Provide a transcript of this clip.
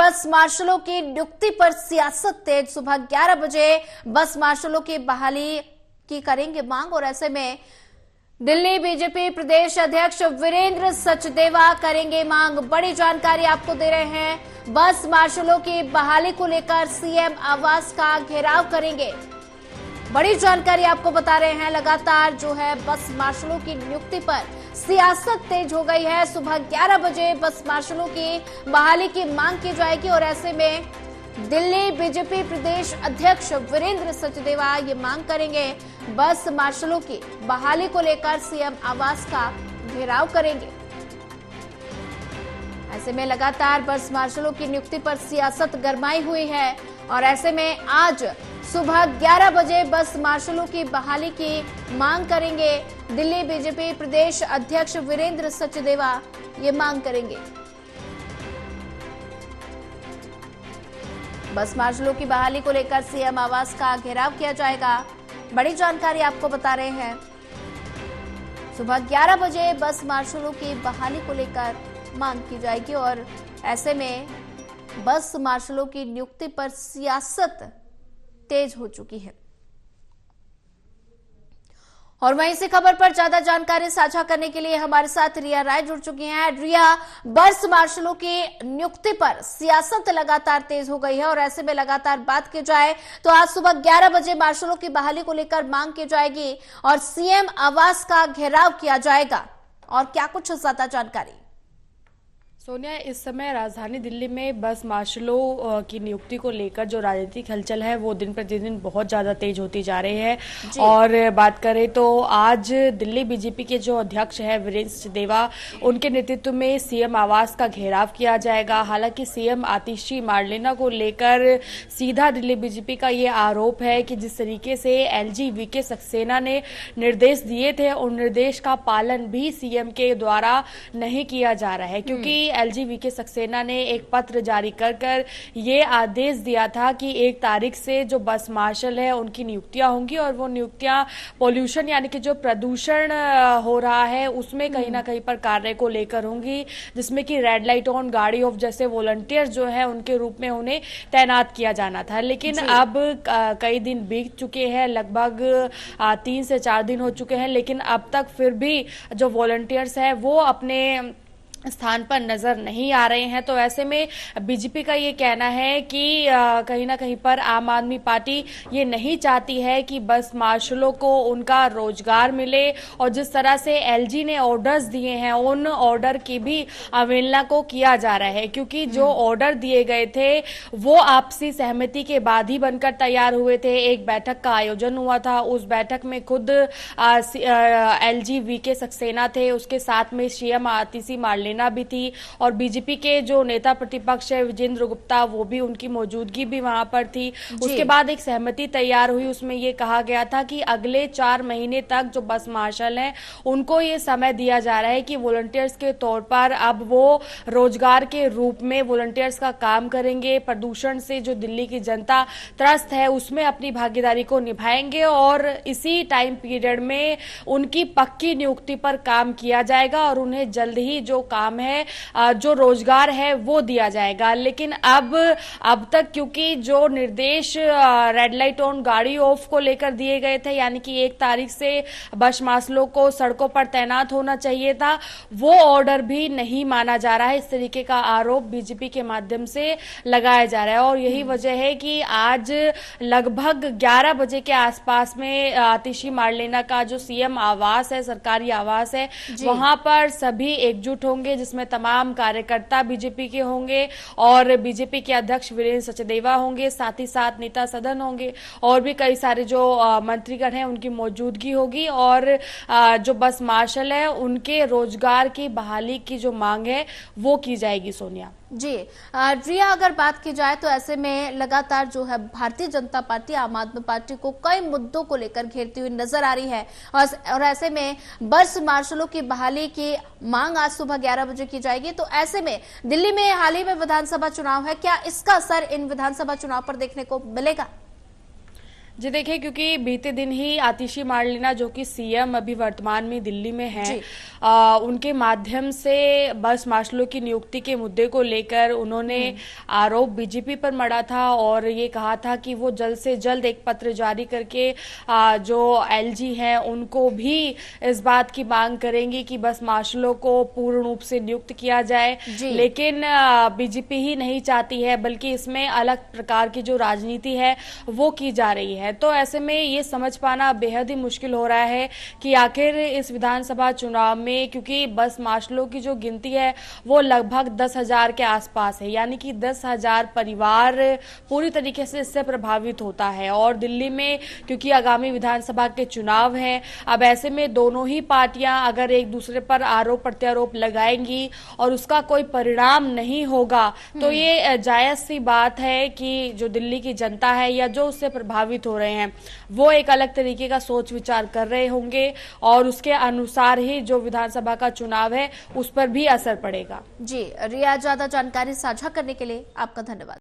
बस मार्शलों की नियुक्ति पर सियासत तेज। सुबह 11 बजे बस मार्शलों की बहाली की करेंगे मांग और ऐसे में दिल्ली बीजेपी प्रदेश अध्यक्ष वीरेंद्र सचदेवा करेंगे मांग। बड़ी जानकारी आपको दे रहे हैं। बस मार्शलों की बहाली को लेकर सीएम आवास का घेराव करेंगे। बड़ी जानकारी आपको बता रहे हैं। लगातार जो है बस मार्शलों की नियुक्ति पर सियासत तेज हो गई है। सुबह 11 बजे बस मार्शलों की बहाली की मांग की जाएगी और ऐसे में दिल्ली बीजेपी प्रदेश अध्यक्ष वीरेंद्र सचदेवा ये मांग करेंगे। बस मार्शलों की बहाली को लेकर सीएम आवास का घेराव करेंगे। ऐसे में लगातार बस मार्शलों की नियुक्ति पर सियासत गरमाई हुई है और ऐसे में आज सुबह 11 बजे बस मार्शलों की बहाली की मांग करेंगे। दिल्ली बीजेपी प्रदेश अध्यक्ष वीरेंद्र सचदेवा ये मांग करेंगे। बस मार्शलों की बहाली को लेकर सीएम आवास का घेराव किया जाएगा। बड़ी जानकारी आपको बता रहे हैं। सुबह 11 बजे बस मार्शलों की बहाली को लेकर मांग की जाएगी और ऐसे में बस मार्शलों की नियुक्ति पर सियासत तेज हो चुकी है। और वहीं इसी खबर पर ज्यादा जानकारी साझा करने के लिए हमारे साथ रिया राय जुड़ चुकी हैं। रिया, बस मार्शलों की नियुक्ति पर सियासत लगातार तेज हो गई है और ऐसे में लगातार बात की जाए तो आज सुबह 11 बजे मार्शलों की बहाली को लेकर मांग की जाएगी और सीएम आवास का घेराव किया जाएगा। और क्या कुछ ज्यादा जानकारी? सोनिया, इस समय राजधानी दिल्ली में बस मार्शलों की नियुक्ति को लेकर जो राजनीतिक हलचल है वो दिन प्रतिदिन बहुत ज्यादा तेज होती जा रही है। और बात करें तो आज दिल्ली बीजेपी के जो अध्यक्ष है वीरेंद्र सचदेवा, उनके नेतृत्व में सीएम आवास का घेराव किया जाएगा। हालांकि सीएम आतिशी मार्लेना को लेकर सीधा दिल्ली बीजेपी का ये आरोप है कि जिस तरीके से एलजी वीके सक्सेना ने निर्देश दिए थे उन निर्देश का पालन भी सीएम के द्वारा नहीं किया जा रहा है, क्योंकि एलजी वीके सक्सेना ने एक पत्र जारी कर ये आदेश दिया था कि 1 तारीख से जो बस मार्शल है उनकी नियुक्तियां होंगी और वो नियुक्तियां पोल्यूशन यानी कि जो प्रदूषण हो रहा है उसमें कहीं ना कहीं पर कार्य को लेकर होंगी, जिसमें कि रेड लाइट ऑन गाड़ी ऑफ जैसे वॉलंटियर जो है उनके रूप में उन्हें तैनात किया जाना था। लेकिन अब कई दिन बीत चुके हैं, लगभग 3 से 4 दिन हो चुके हैं, लेकिन अब तक फिर भी जो वॉलंटियर्स हैं वो अपने स्थान पर नजर नहीं आ रहे हैं। तो ऐसे में बीजेपी का ये कहना है कि कहीं ना कहीं पर आम आदमी पार्टी ये नहीं चाहती है कि बस मार्शलों को उनका रोजगार मिले और जिस तरह से एलजी ने ऑर्डर्स दिए हैं उन ऑर्डर की भी अवहेलना को किया जा रहा है, क्योंकि जो ऑर्डर दिए गए थे वो आपसी सहमति के बाद ही बनकर तैयार हुए थे। एक बैठक का आयोजन हुआ था, उस बैठक में खुद एलजी वीके सक्सेना थे, उसके साथ में सीएम आतिशी मार्लेना भी थी और बीजेपी के जो नेता प्रतिपक्ष है विजेंद्र गुप्ता वो भी, उनकी मौजूदगी भी वहां पर थी। उसके बाद एक सहमति तैयार हुई, उसमें ये कहा गया था कि अगले 4 महीने तक जो बस मार्शल हैं उनको ये समय दिया जा रहा है कि वॉलंटियर्स के तौर पर अब वो रोजगार के रूप में वॉलंटियर्स का काम करेंगे। प्रदूषण से जो दिल्ली की जनता त्रस्त है उसमें अपनी भागीदारी को निभाएंगे और इसी टाइम पीरियड में उनकी पक्की नियुक्ति पर काम किया जाएगा और उन्हें जल्द ही जो काम है, जो रोजगार है वो दिया जाएगा। लेकिन अब तक क्योंकि जो निर्देश रेड लाइट ऑन गाड़ी ऑफ को लेकर दिए गए थे, यानी कि 1 तारीख से बस मार्शलों को सड़कों पर तैनात होना चाहिए था, वो ऑर्डर भी नहीं माना जा रहा है। इस तरीके का आरोप बीजेपी के माध्यम से लगाया जा रहा है और यही वजह है कि आज लगभग 11 बजे के आसपास में आतिशी मार्लेना का जो सीएम आवास है, सरकारी आवास है, वहां पर सभी एकजुट होंगे, जिसमें तमाम कार्यकर्ता बीजेपी के होंगे और बीजेपी के अध्यक्ष वीरेंद्र सचदेवा होंगे, साथ ही साथ नेता सदन होंगे और भी कई सारे जो मंत्रीगण हैं उनकी मौजूदगी होगी और जो बस मार्शल है उनके रोजगार की बहाली की जो मांग है वो की जाएगी। सोनिया जी, रिया, अगर बात की जाए तो ऐसे में लगातार जो है भारतीय जनता पार्टी आम आदमी पार्टी को कई मुद्दों को लेकर घेरती हुई नजर आ रही है और ऐसे में बस मार्शलों की बहाली की मांग आज सुबह 11 बजे की जाएगी। तो ऐसे में दिल्ली में हाल ही में विधानसभा चुनाव है, क्या इसका असर इन विधानसभा चुनाव पर देखने को मिलेगा? जी देखिए, क्योंकि बीते दिन ही आतिशी मार्लेना जो कि सीएम अभी वर्तमान में दिल्ली में हैं, उनके माध्यम से बस मार्शलों की नियुक्ति के मुद्दे को लेकर उन्होंने आरोप बीजेपी पर मढ़ा था और ये कहा था कि वो जल्द से जल्द एक पत्र जारी करके जो एलजी हैं उनको भी इस बात की मांग करेंगी कि बस मार्शलों को पूर्ण रूप से नियुक्त किया जाए। लेकिन बीजेपी ही नहीं चाहती है, बल्कि इसमें अलग प्रकार की जो राजनीति है वो की जा रही है। तो ऐसे में ये समझ पाना बेहद ही मुश्किल हो रहा है कि आखिर इस विधानसभा चुनाव में, क्योंकि बस मार्शलों की जो गिनती है वो लगभग 10,000 के आसपास है, यानी कि 10,000 परिवार पूरी तरीके से इससे प्रभावित होता है। और दिल्ली में क्योंकि आगामी विधानसभा के चुनाव हैं, अब ऐसे में दोनों ही पार्टियां अगर एक दूसरे पर आरोप प्रत्यारोप लगाएंगी और उसका कोई परिणाम नहीं होगा तो ये जायज सी बात है कि जो दिल्ली की जनता है या जो उससे प्रभावित हो रहे हैं वो एक अलग तरीके का सोच विचार कर रहे होंगे और उसके अनुसार ही जो विधानसभा का चुनाव है उस पर भी असर पड़ेगा। जी रिया, ज्यादा जानकारी साझा करने के लिए आपका धन्यवाद।